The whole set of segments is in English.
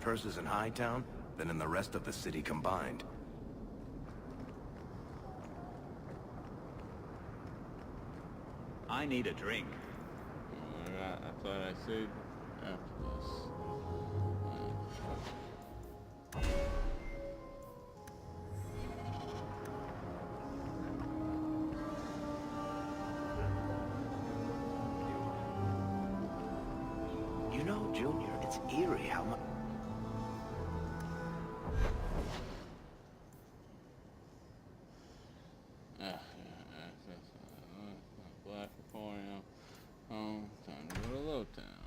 purses in Hightown than in the rest of the city combined. I need a drink. Alright, I thought I said after this. You know, Junior, it's eerie how much... Black Emporium. Time to go to Lowtown.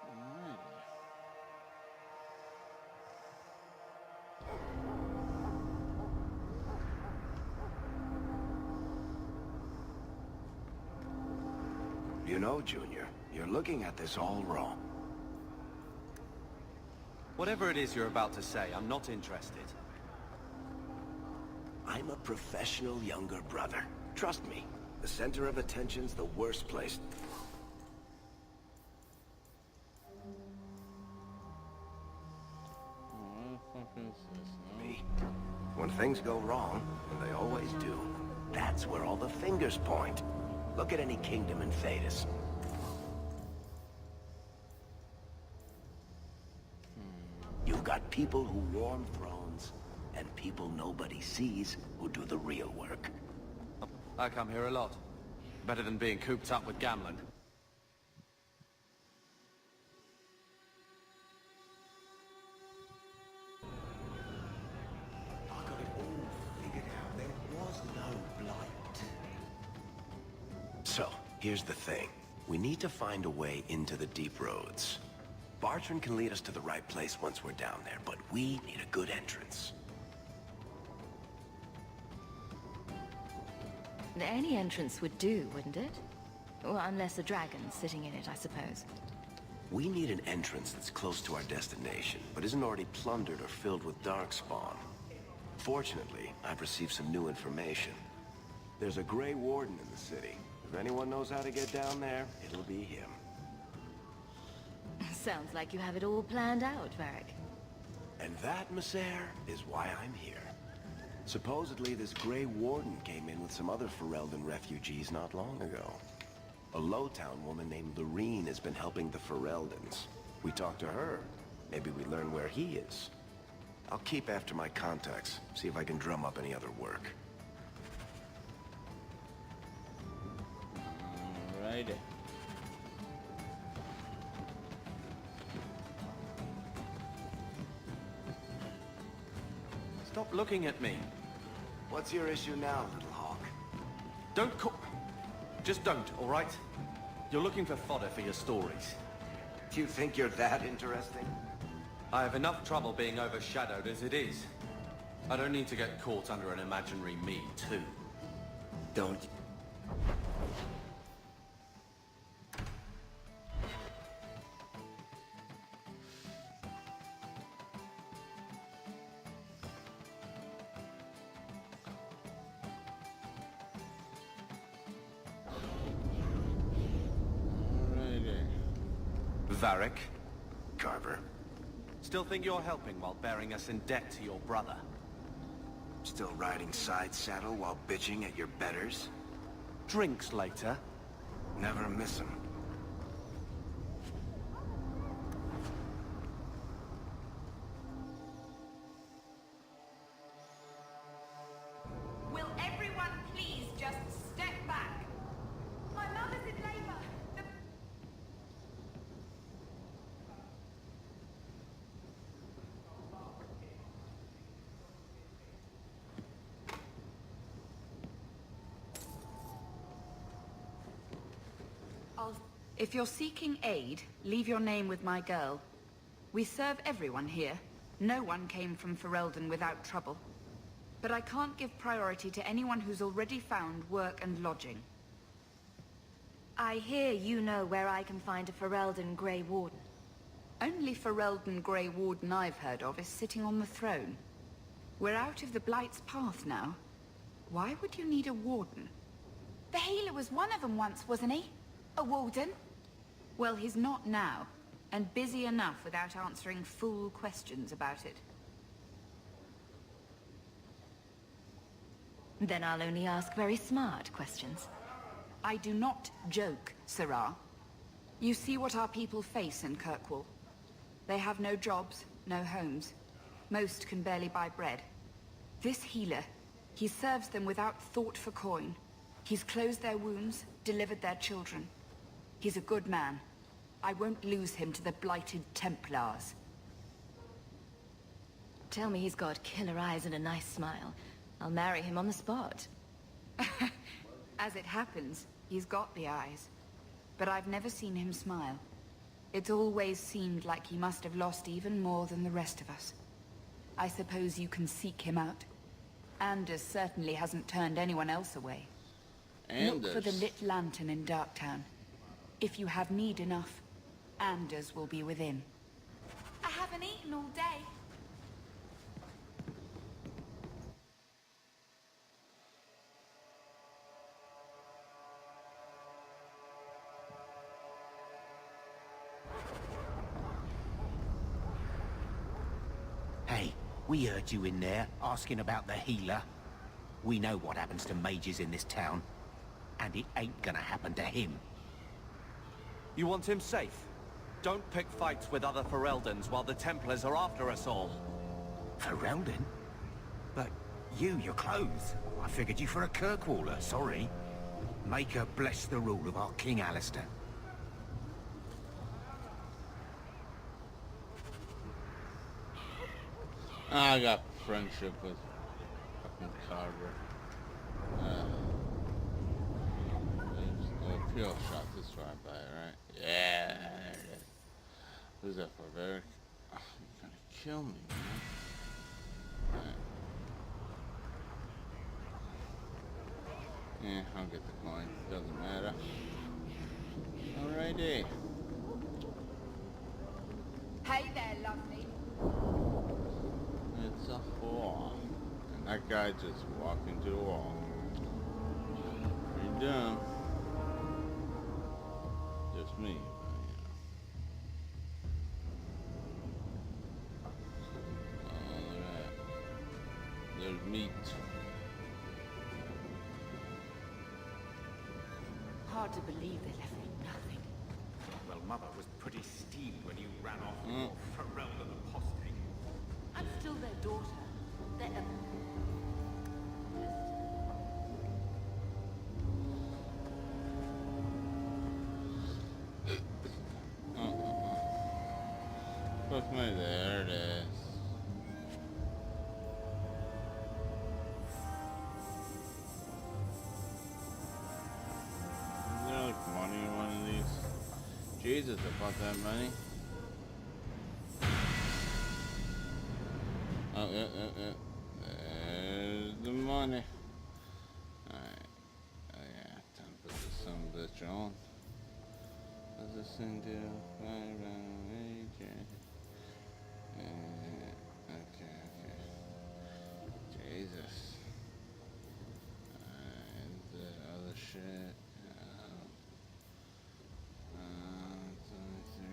Alrighty. You know, Junior, you're looking at this all wrong. Whatever it is you're about to say, I'm not interested. I'm a professional younger brother. Trust me, the center of attention's the worst place. What the fuck is this? No? Me. When things go wrong, and they always do, that's where all the fingers point. Look at any kingdom in Thedas. You've got people who warm thrones, and people nobody sees who do the real work. I come here a lot. Better than being cooped up with gambling. I got it all figured out. There was no blight. So, here's the thing. We need to find a way into the deep roads. Bartrand can lead us to the right place once we're down there, but we need a good entrance. Any entrance would do, wouldn't it? Well, unless a dragon's sitting in it, I suppose. We need an entrance that's close to our destination, but isn't already plundered or filled with darkspawn. Fortunately, I've received some new information. There's a Grey Warden in the city. If anyone knows how to get down there, it'll be him. Sounds like you have it all planned out, Varric. And that, Messer, is why I'm here. Supposedly, this Grey Warden came in with some other Ferelden refugees not long ago. A Lowtown woman named Lorene has been helping the Fereldans. We talked to her. Maybe we learn where he is. I'll keep after my contacts, see if I can drum up any other work. Alrighty. Stop looking at me. What's your issue now, little hawk? Don't call... Just don't, all right? You're looking for fodder for your stories. Do you think you're that interesting? I have enough trouble being overshadowed as it is. I don't need to get caught under an imaginary me, too. Don't... Varric? Carver. Still think you're helping while bearing us in debt to your brother? Still riding side saddle while bitching at your betters? Drinks later? Never miss 'em. Will everyone please just step back? My mother's in labor. If you're seeking aid, leave your name with my girl. We serve everyone here. No one came from Ferelden without trouble. But I can't give priority to anyone who's already found work and lodging. I hear you know where I can find a Ferelden Grey Warden. Only Ferelden Grey Warden I've heard of is sitting on the throne. We're out of the Blight's path now. Why would you need a warden? The healer was one of them once, wasn't he? A warden? Well, he's not now, and busy enough without answering fool questions about it. Then I'll only ask very smart questions. I do not joke, Sarah. You see what our people face in Kirkwall. They have no jobs, no homes. Most can barely buy bread. This healer, he serves them without thought for coin. He's closed their wounds, delivered their children. He's a good man. I won't lose him to the blighted Templars. Tell me he's got killer eyes and a nice smile. I'll marry him on the spot. As it happens, he's got the eyes. But I've never seen him smile. It's always seemed like he must have lost even more than the rest of us. I suppose you can seek him out. Anders certainly hasn't turned anyone else away. Look for the lit lantern in Darktown. If you have need enough, Anders will be within. I haven't eaten all day. Hey, we heard you in there asking about the healer. We know what happens to mages in this town, and it ain't gonna happen to him. You want him safe? Don't pick fights with other Fereldans while the Templars are after us all. Ferelden? But your clothes. I figured you for a Kirkwaller, sorry. Make her bless the rule of our King Alistair. I got friendship with fucking Carver. There's a pure shot this right by, right? Yeah, there it is. Who's that for, Varric? Oh, you're gonna kill me, man. Alright. Yeah, I'll get the coin. Doesn't matter. Alrighty. Hey there, lovely. It's a whore. And that guy just walked into a wall. Pretty dumb. Just me, but you know. Oh, look at that. There's meat. Hard to believe they left me nothing. Well, Mother was pretty steamed when you ran off with your Ferelden apostate. I'm still their daughter. Their... Look me, there it is. Is there like money in one of these? Jesus, about that money. Oh, yeah. There's the money. Alright. Oh, yeah. Time to put this some bitch on. What's this thing do? Mage. Okay. Jesus. The other shit. 23.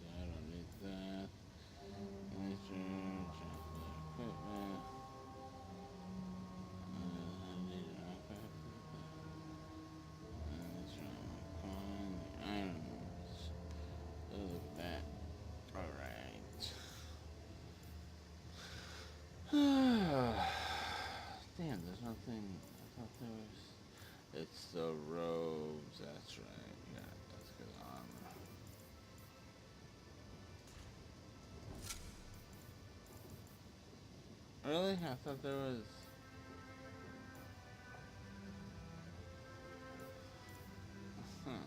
I don't need that. Damn, there's nothing. I thought there was. It's the robes, that's right. Yeah, that's good armor. Really? I thought there was. Huh.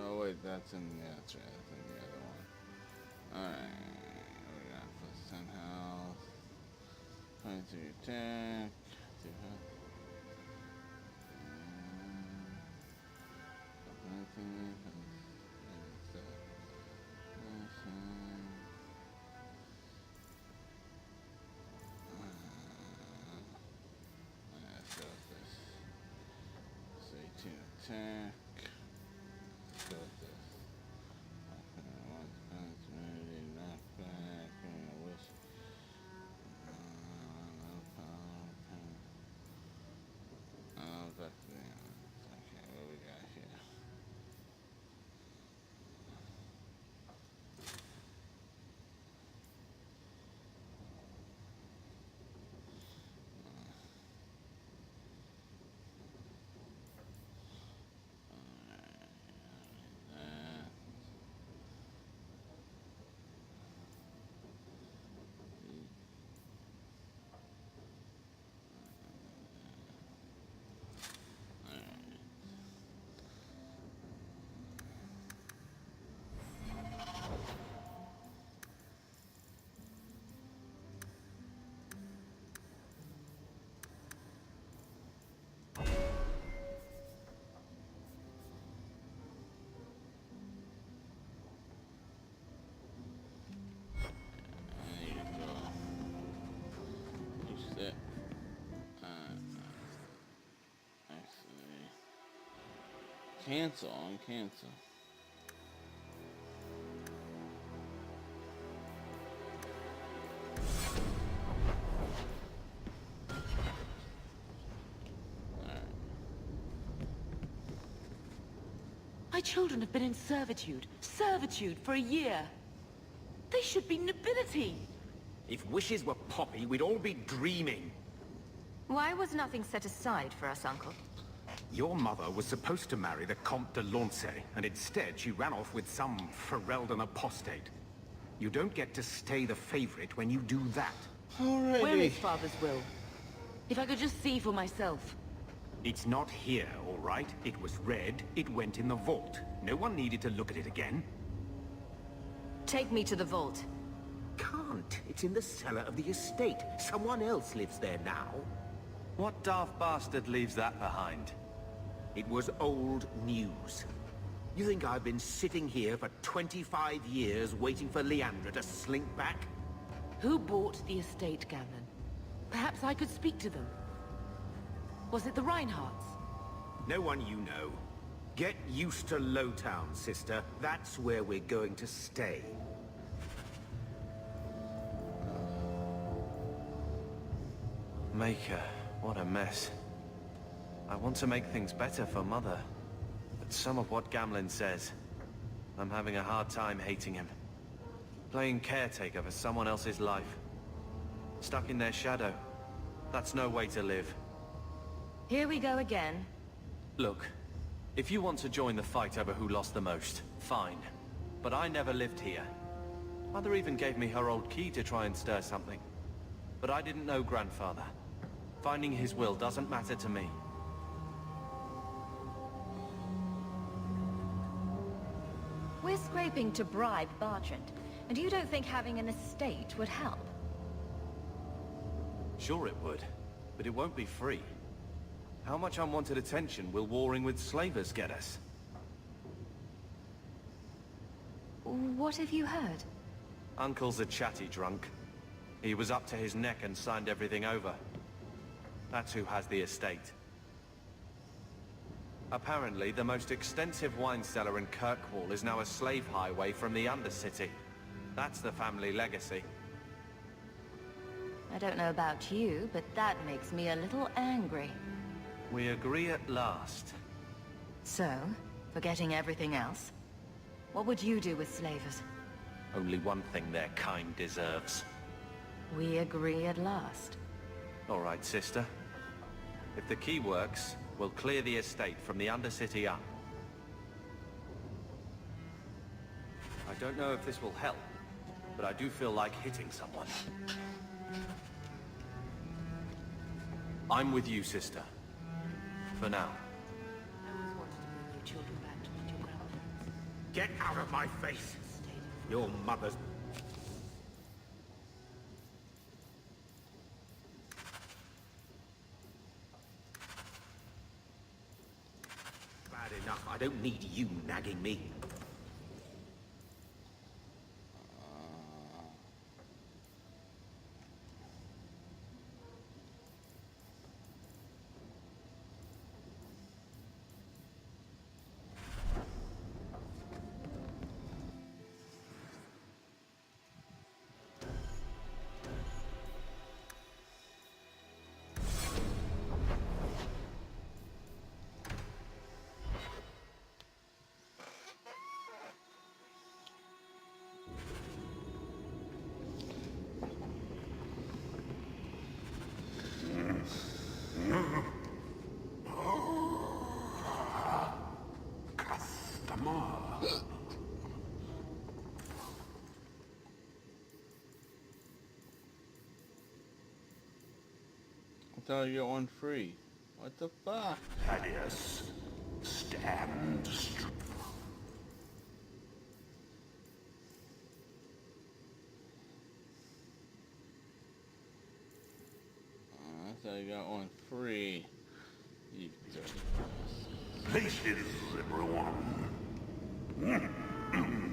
Oh wait, that's in. Yeah, that's right. That's in the other one. Alright. We got plus 10 health. 23 attack. 2 health. attack. So this. Knockback. Okay, what we got here? There you go. Use that. Actually, cancel on cancel. My children have been in servitude for a year. They should be nobility. If wishes were poppy, we'd all be dreaming. Why was nothing set aside for us, Uncle? Your mother was supposed to marry the Comte de Launcey, and instead she ran off with some Ferelden apostate. You don't get to stay the favorite when you do that. Alrighty. Where is Father's will? If I could just see for myself. It's not here, all right? It was read, it went in the vault. No one needed to look at it again. Take me to the vault. Can't. It's in the cellar of the estate. Someone else lives there now. What daft bastard leaves that behind? It was old news. You think I've been sitting here for 25 years waiting for Leandra to slink back? Who bought the estate, Gamlen? Perhaps I could speak to them. Was it the Reinhardts? No one you know. Get used to Lowtown, sister. That's where we're going to stay. Maker, what a mess. I want to make things better for Mother. But some of what Gamlen says, I'm having a hard time hating him. Playing caretaker for someone else's life. Stuck in their shadow. That's no way to live. Here we go again. Look, if you want to join the fight over who lost the most, fine. But I never lived here. Mother even gave me her old key to try and stir something. But I didn't know Grandfather. Finding his will doesn't matter to me. We're scraping to bribe Bartrand, and you don't think having an estate would help? Sure it would, but it won't be free. How much unwanted attention will warring with slavers get us? What have you heard? Uncle's a chatty drunk. He was up to his neck and signed everything over. That's who has the estate. Apparently, the most extensive wine cellar in Kirkwall is now a slave highway from the Undercity. That's the family legacy. I don't know about you, but that makes me a little angry. We agree at last. So, forgetting everything else, what would you do with slavers? Only one thing their kind deserves. We agree at last. All right, sister. If the key works, we'll clear the estate from the Undercity up. I don't know if this will help, but I do feel like hitting someone. I'm with you, sister. For now. I always wanted to bring your children back to meet your grandparents. Get out of my face! Your mother's... Bad enough. I don't need you nagging me. I thought you got one free. What the fuck? Thaddeus, stand straight. I thought you got one free. You dirty bastard. Places, everyone. Welcome.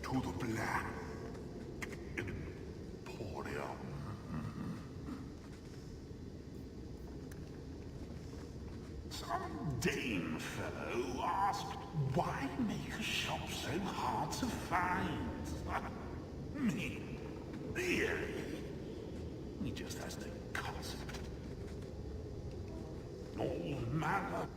To the Black Emporium. Some Dane fellow asked, why make a shop so hard to find? Me? Really? He just has no concept. All manner.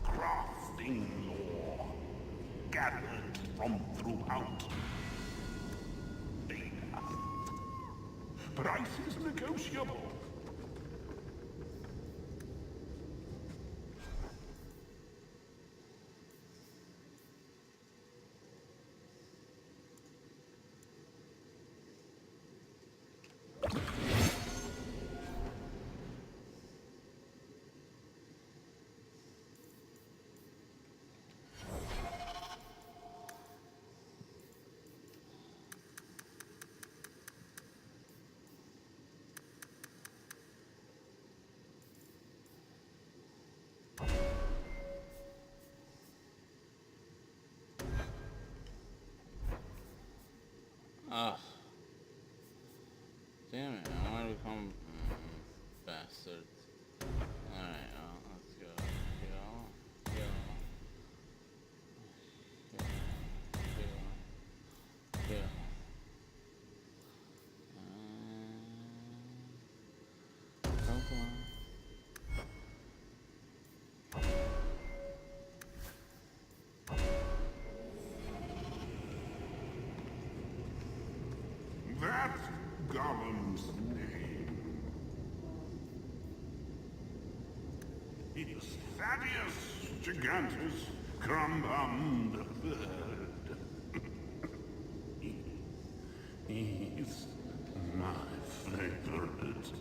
Crafting lore gathered from throughout Dana. Price is negotiable. Ugh. Damn it, I want to become bastards. Alright, let's go. Come on. That's Gollum's name. It's Thaddeus Gigantus Crumbum the Third. He's my favorite.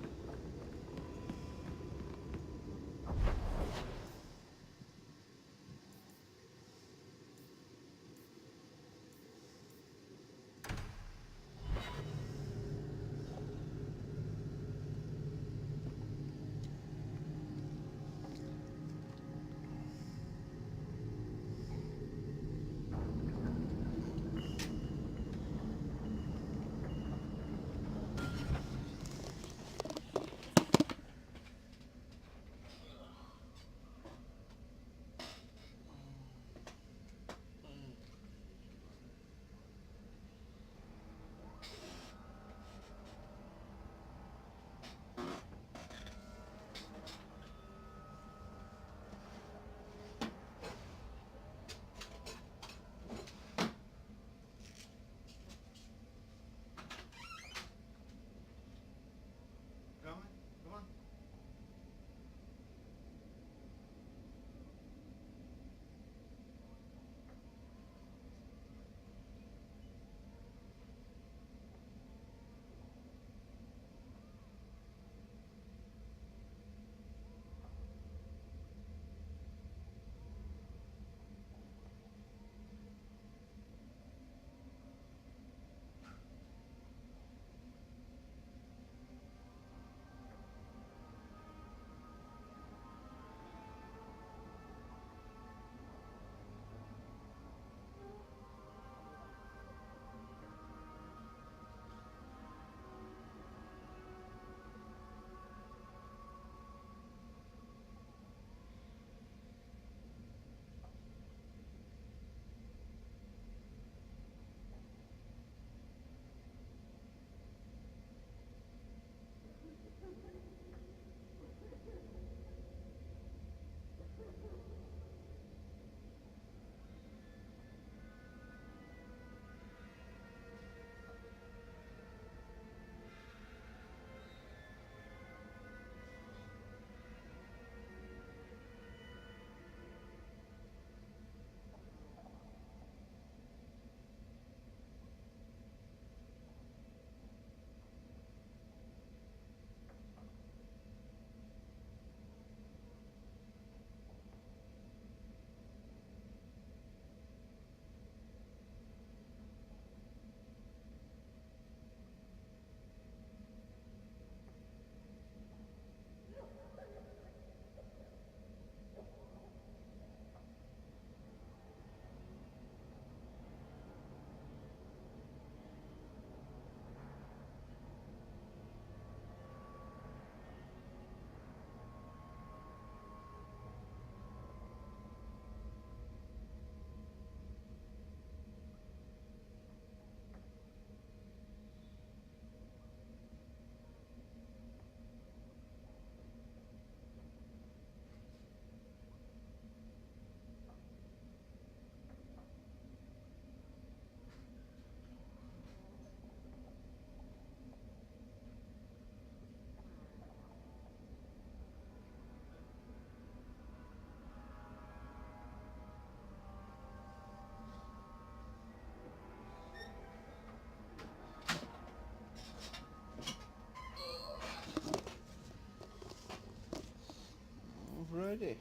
already.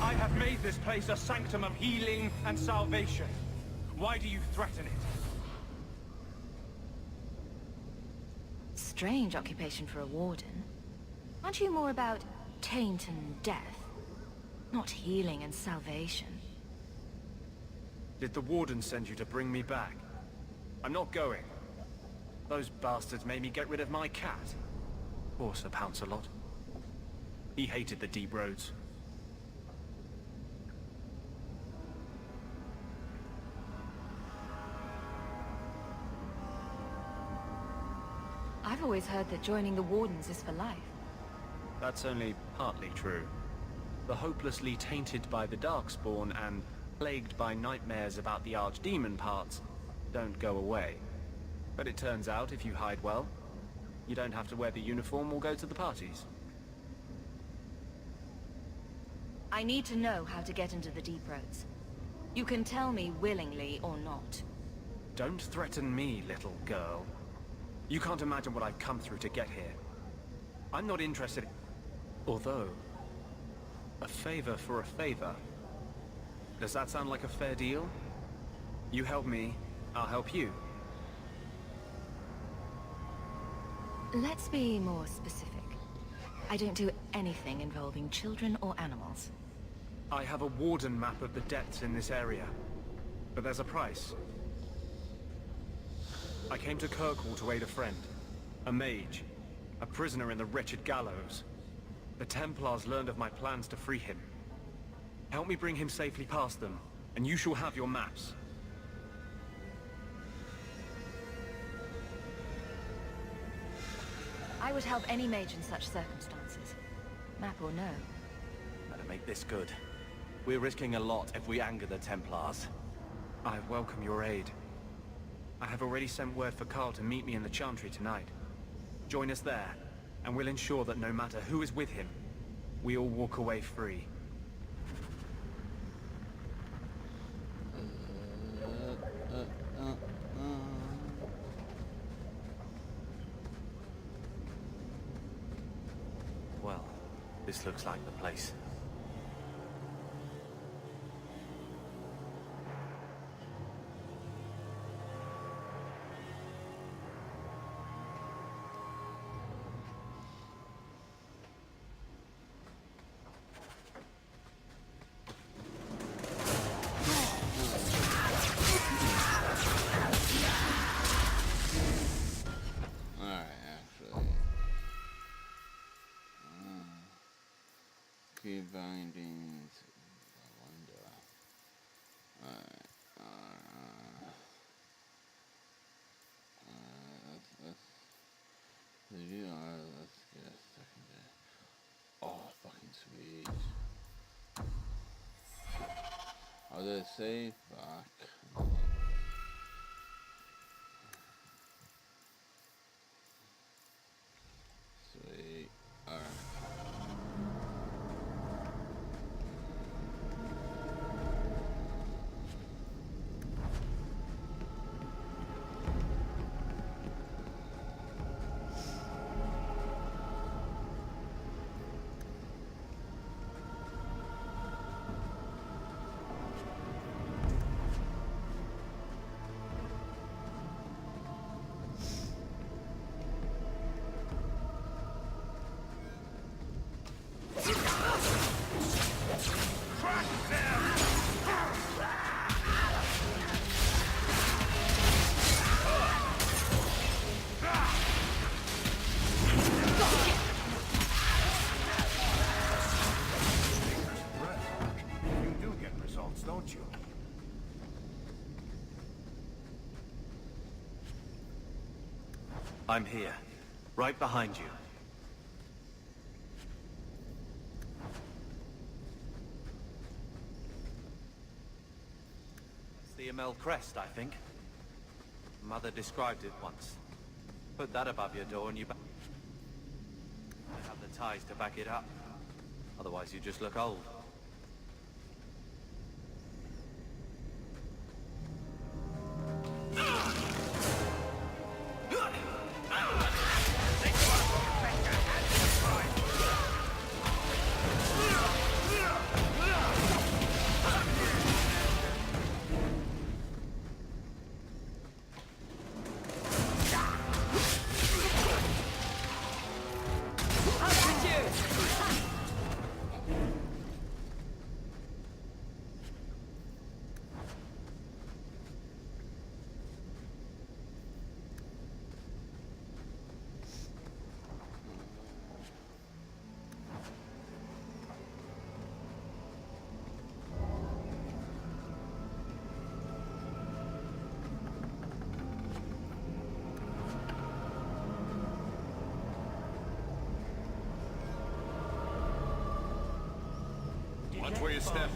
I have made this place a sanctum of healing and salvation. Why do you threaten it? Strange occupation for a warden. Aren't you more about taint and death? Not healing and salvation. Did the warden send you to bring me back? I'm not going. Those bastards made me get rid of my cat. Poor Sir Pouncelot. He hated the deep roads. I've always heard that joining the Wardens is for life. That's only partly true. The hopelessly tainted by the Darkspawn and plagued by nightmares about the Archdemon parts don't go away. But it turns out if you hide well, you don't have to wear the uniform or go to the parties. I need to know how to get into the deep roads. You can tell me willingly or not. Don't threaten me, little girl. You can't imagine what I've come through to get here. I'm not interested. Although, a favor for a favor. Does that sound like a fair deal? You help me, I'll help you. Let's be more specific. I don't do anything involving children or animals. I have a warden map of the depths in this area. But there's a price. I came to Kirkwall to aid a friend. A mage. A prisoner in the wretched gallows. The Templars learned of my plans to free him. Help me bring him safely past them, and you shall have your maps. I would help any mage in such circumstances. Map or no. Better make this good. We're risking a lot if we anger the Templars. I welcome your aid. I have already sent word for Carl to meet me in the Chantry tonight. Join us there, and we'll ensure that no matter who is with him, we all walk away free. Well, this looks like the place. Key bindings. I wonder. Alright. Let's get a second there. Oh, fucking sweet. I'll just save back. I'm here. Right behind you. It's the Amel crest, I think. Mother described it once. Put that above your door and you have the ties to back it up. Otherwise you just look old. Watch where you step.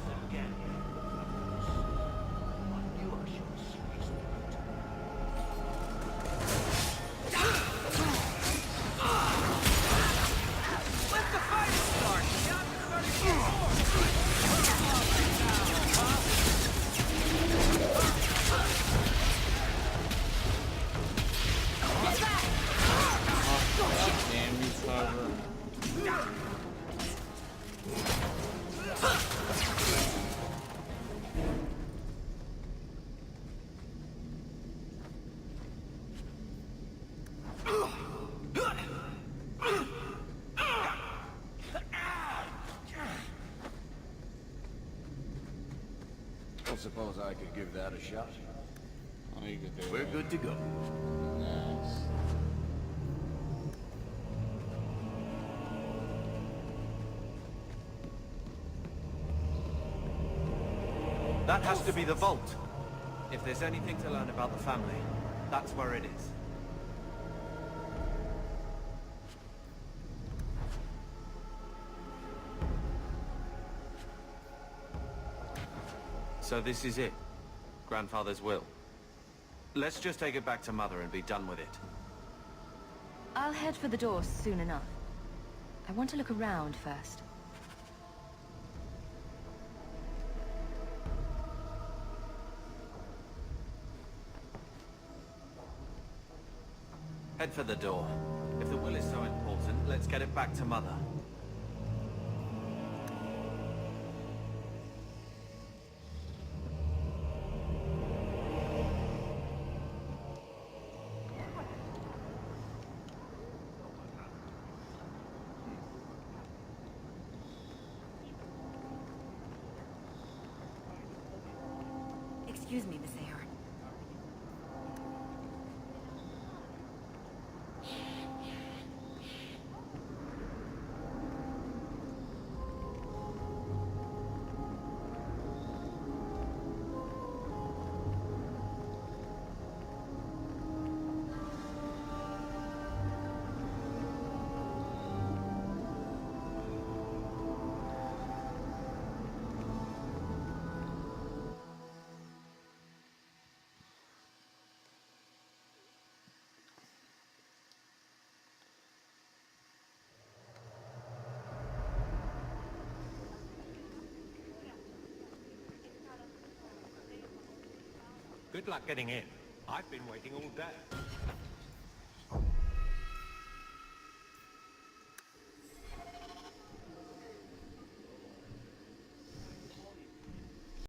Damn, he's covered. I suppose I could give that a shot. Oh, you could do We're that. good to go. Nice. That has to be the vault. If there's anything to learn about the family, that's where it is. So this is it. Grandfather's will. Let's just take it back to Mother and be done with it. I'll head for the door soon enough. I want to look around first. Head for the door. If the will is so important, let's get it back to Mother. Excuse me, Miss Ahern. Good luck getting in. I've been waiting all day.